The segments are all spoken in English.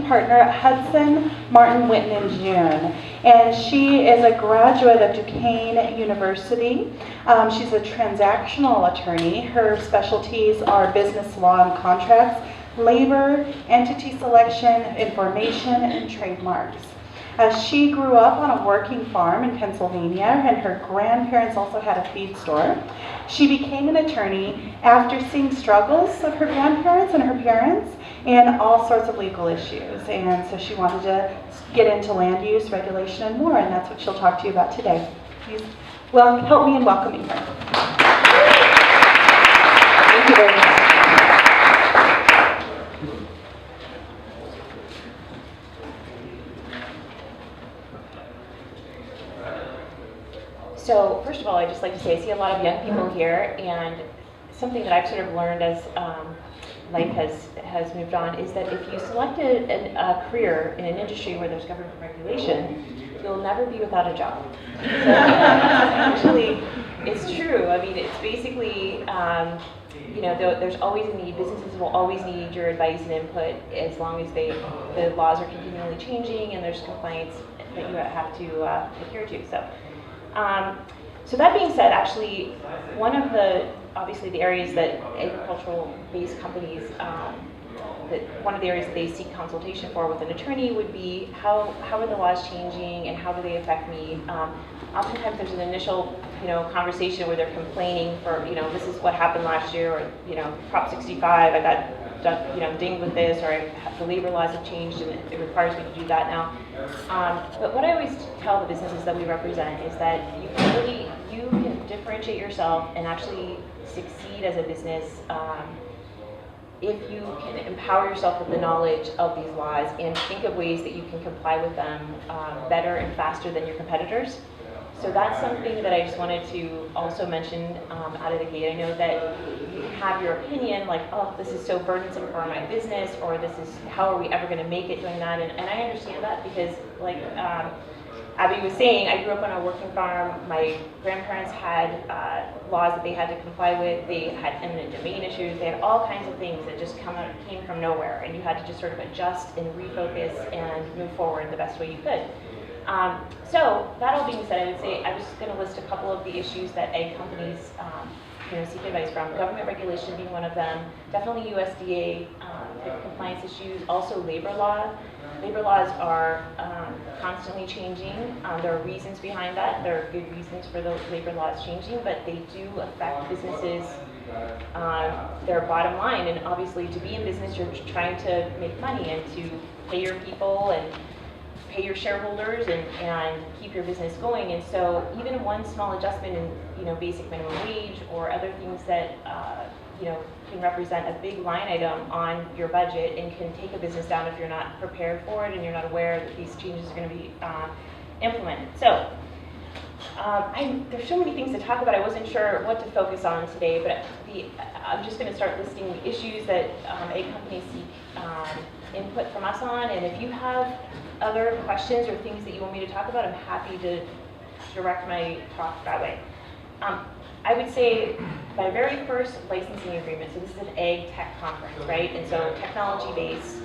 partner at Hudson, Martin, Witten, and June. And she is a graduate of Duquesne University. She's a transactional attorney. Her specialties are business law and contracts, labor, entity selection, information, and trademarks. She grew up on a working farm in Pennsylvania, and her grandparents also had a feed store. She became an attorney after seeing struggles of her grandparents and her parents and all sorts of legal issues. And so she wanted to get into land use, regulation, and more, and that's what she'll talk to you about today. Please help me in welcoming her. Thank you very much. So first of all, I'd just like to say I see a lot of young people here, and something that I've sort of learned as life has moved on is that if you select a career in an industry where there's government regulation, you'll never be without a job. So actually, it's true. I mean, it's basically, there's always a need. Businesses will always need your advice and input as long as the laws are continually changing and there's compliance that you have to adhere to. So that being said, actually, one of the areas that agricultural-based companies, one of the areas that they seek consultation for with an attorney would be how are the laws changing and how do they affect me? Oftentimes there's an initial, conversation where they're complaining for, this is what happened last year, or, Prop 65, I got, dinged with this, or the labor laws have changed and it requires me to do that now. But what I always tell the businesses that we represent is that you can differentiate yourself and actually succeed as a business if you can empower yourself with the knowledge of these laws and think of ways that you can comply with them better and faster than your competitors. So that's something that I just wanted to also mention out of the gate. I know that you can have your opinion, like, oh, this is so burdensome for my business, or this is, how are we ever going to make it doing that? And I understand that because, like Abby was saying, I grew up on a working farm. My grandparents had laws that they had to comply with. They had eminent domain issues. They had all kinds of things that just came from nowhere, and you had to just sort of adjust and refocus and move forward the best way you could. So that all being said, I would say I was just going to list a couple of the issues that egg companies seek advice from. Government regulation being one of them. Definitely USDA compliance issues. Also labor law. Labor laws are constantly changing. There are reasons behind that. There are good reasons for the labor laws changing, but they do affect businesses, their bottom line. And obviously, to be in business, you're trying to make money and to pay your people and pay your shareholders and keep your business going. And so even one small adjustment in basic minimum wage or other things that can represent a big line item on your budget and can take a business down if you're not prepared for it and you're not aware that these changes are going to be implemented. So there's so many things to talk about. I wasn't sure what to focus on today, but I'm just going to start listing the issues that egg companies seek input from us on. And if you have other questions or things that you want me to talk about, I'm happy to direct my talk that way. I would say my very first licensing agreement, so this is an egg tech conference, right? And so technology-based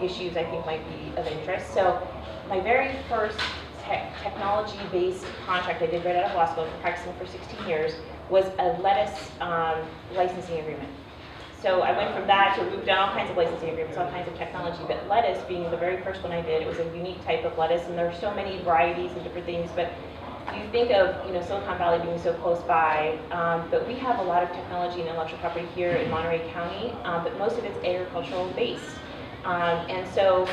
issues I think might be of interest. So my very first technology-based contract I did right out of law school, practicing for 16 years, was a lettuce licensing agreement. So I went from that to moved down all kinds of licensing agreements, all kinds of technology, but lettuce being the very first one I did, it was a unique type of lettuce, and there are so many varieties and different things, but you think of Silicon Valley being so close by, but we have a lot of technology and intellectual property here in Monterey County, but most of it's agricultural based. And so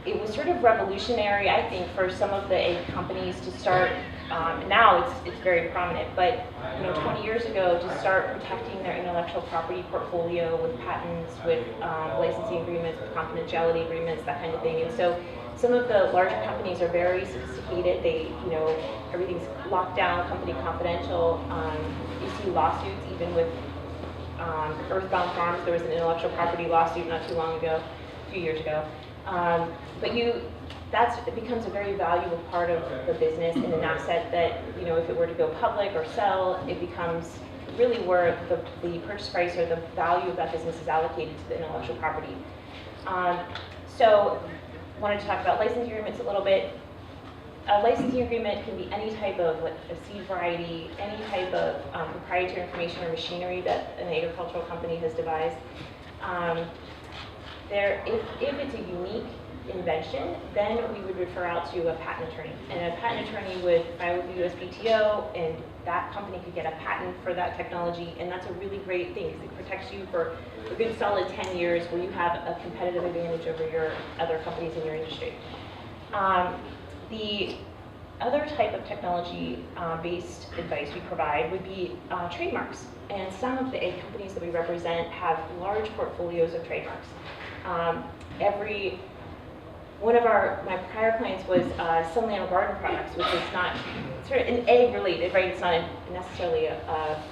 it was sort of revolutionary, I think, for some of the egg companies to start. Now it's very prominent, but 20 years ago to start protecting their intellectual property portfolio with patents, with licensing agreements, with confidentiality agreements, that kind of thing. And so some of the larger companies are very sophisticated. They, everything's locked down, company confidential. You see lawsuits even with Earthbound Farms. There was an intellectual property lawsuit not too long ago, a few years ago. But it becomes a very valuable part of the business and an asset that, if it were to go public or sell, it becomes really where the purchase price or the value of that business is allocated to the intellectual property. So, wanted to talk about licensing agreements a little bit. A licensing agreement can be any type of like a seed variety, any type of proprietary information or machinery that an agricultural company has devised. If it's a unique invention, then we would refer out to a patent attorney. And a patent attorney would file with the USPTO, and that company could get a patent for that technology, and that's a really great thing because it protects you for a good solid 10 years where you have a competitive advantage over your other companies in your industry. The other type of technology-based advice we provide would be trademarks. And some of the egg companies that we represent have large portfolios of trademarks. One of my prior clients was Salinas Garden Products, which is not sort of an egg related, right? It's not necessarily a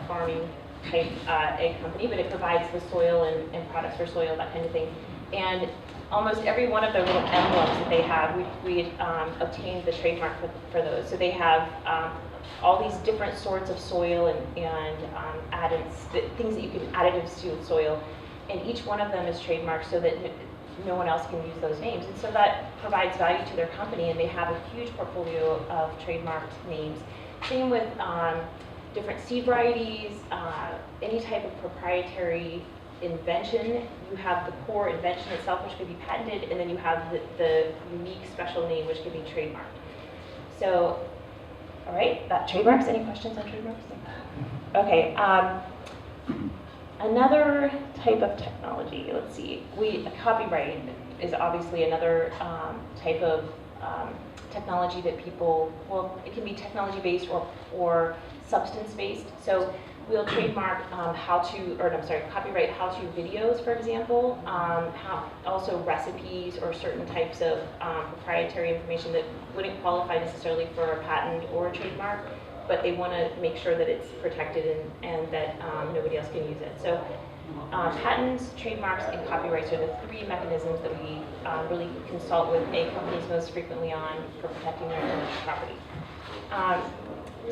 farming type egg company, but it provides the soil and products for soil, that kind of thing. And almost every one of their little emblems that they have, we obtained the trademark for those. So they have all these different sorts of soil and things that you can additives to the soil, and each one of them is trademarked so that no one else can use those names. And so that provides value to their company, and they have a huge portfolio of trademarked names. Same with different seed varieties, any type of proprietary invention. You have the core invention itself, which could be patented, and then you have the unique special name, which could be trademarked. So, all right, trademarks. Any questions on trademarks? Okay. Another type of technology, let's see, copyright is obviously another type of technology that it can be technology-based or substance-based. So we'll trademark copyright how-to videos, for example, also recipes or certain types of proprietary information that wouldn't qualify necessarily for a patent or a trademark, but they want to make sure that it's protected and that nobody else can use it. So patents, trademarks, and copyrights are the three mechanisms that we really consult with egg companies most frequently on for protecting their intellectual property.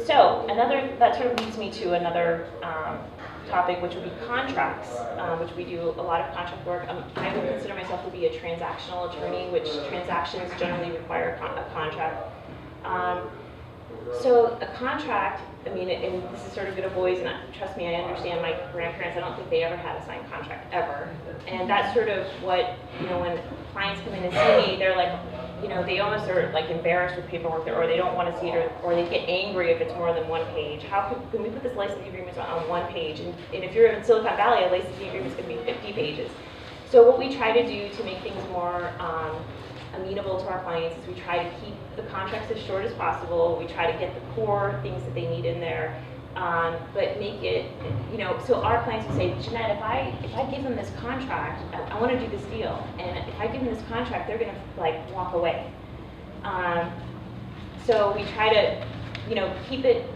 So that sort of leads me to another topic, which would be contracts, which we do a lot of contract work. I would consider myself to be a transactional attorney, which transactions generally require a contract. So a contract, and this is sort of good of boys, and trust me, I understand my grandparents, I don't think they ever had a signed contract, ever. And that's sort of what, when clients come in and see me, they're like, they almost are like embarrassed with paperwork, or they don't want to see it, or they get angry if it's more than one page. How can we put this licensing agreement on one page? And if you're in Silicon Valley, a licensing agreement is going to be 50 pages. So what we try to do to make things more amenable to our clients is we try to keep the contracts as short as possible. We try to get the core things that they need in there, but make it, so our clients will say, Jeannette, if I give them this contract, I want to do this deal, and if I give them this contract, they're going to walk away. So we try to, keep it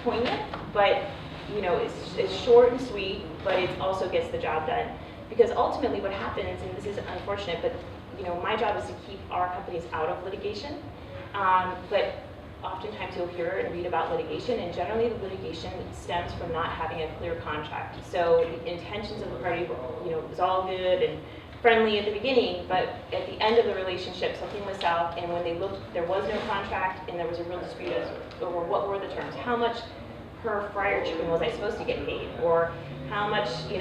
poignant, but it's short and sweet, but it also gets the job done. Because ultimately, what happens, and this is unfortunate, but my job is to keep our companies out of litigation, but oftentimes you'll hear and read about litigation, and generally the litigation stems from not having a clear contract. So the intentions of the party, was all good and friendly at the beginning, but at the end of the relationship, something was out, and when they looked, there was no contract, and there was a real dispute over what were the terms. How much per fryer chicken was I supposed to get paid, or how much did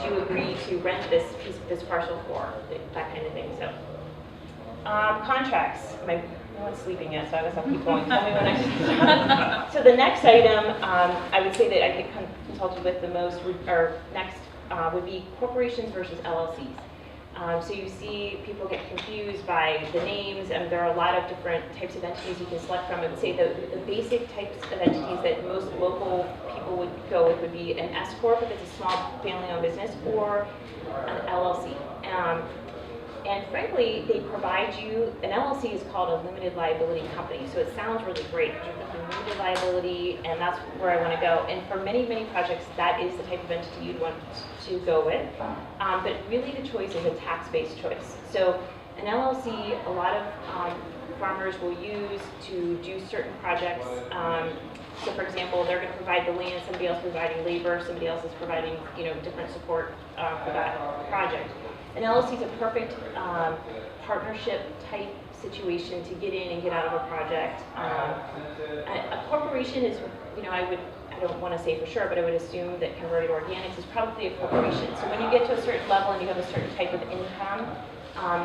you agree to rent this parcel for, that kind of thing. So contracts. No one's sleeping yet, so I guess I'll keep going. Tell me when I should stop. So the next item, I would say that I get consulted with the most, would be corporations versus LLCs. So you see people get confused by the names, and there are a lot of different types of entities you can select from. I would say the basic types of entities that most local people would go with would be an S Corp if it's a small family-owned business, or an LLC. And frankly, they provide you, an LLC is called a limited liability company, so it sounds really great because you're thinking limited liability, and that's where I want to go. And for many, many projects, that is the type of entity you'd want to go with. But really the choice is a tax-based choice. So an LLC, a lot of farmers will use to do certain projects. So for example, they're going to provide the land, somebody else providing labor, somebody else is providing different support for that project. An LLC is a perfect partnership type situation to get in and get out of a project. A corporation is, I don't want to say for sure, but I would assume that Converted Organics is probably a corporation. So when you get to a certain level and you have a certain type of income,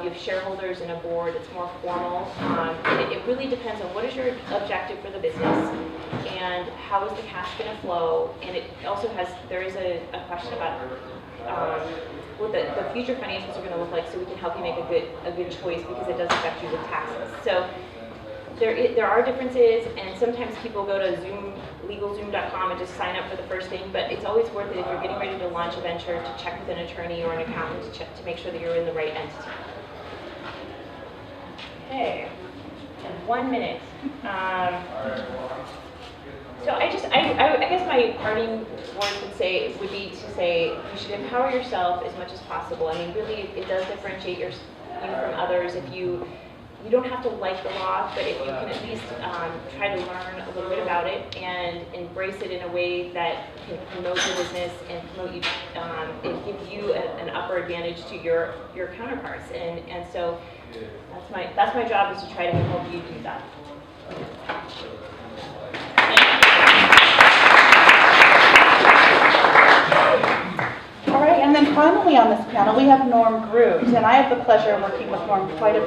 you have shareholders and a board, it's more formal. And it really depends on what is your objective for the business and how is the cash going to flow. And it also there is a question about what the future financials are going to look like, so we can help you make a good choice, because it does affect you with taxes. So there are differences, and sometimes people go to LegalZoom.com and just sign up for the first thing, but it's always worth it if you're getting ready to launch a venture to check with an attorney or an accountant to make sure that you're in the right entity. Okay, and 1 minute. So I guess my parting words would be to say you should empower yourself as much as possible. I mean, really, it does differentiate you from others. If you don't have to like the law, but if you can at least try to learn a little bit about it and embrace it in a way that can promote your business and promote you, and give you an upper advantage to your counterparts. And so that's my job, is to try to help you do that. All right, and then finally on this panel, we have Norm Groot, and I have the pleasure of working with Norm quite a bit.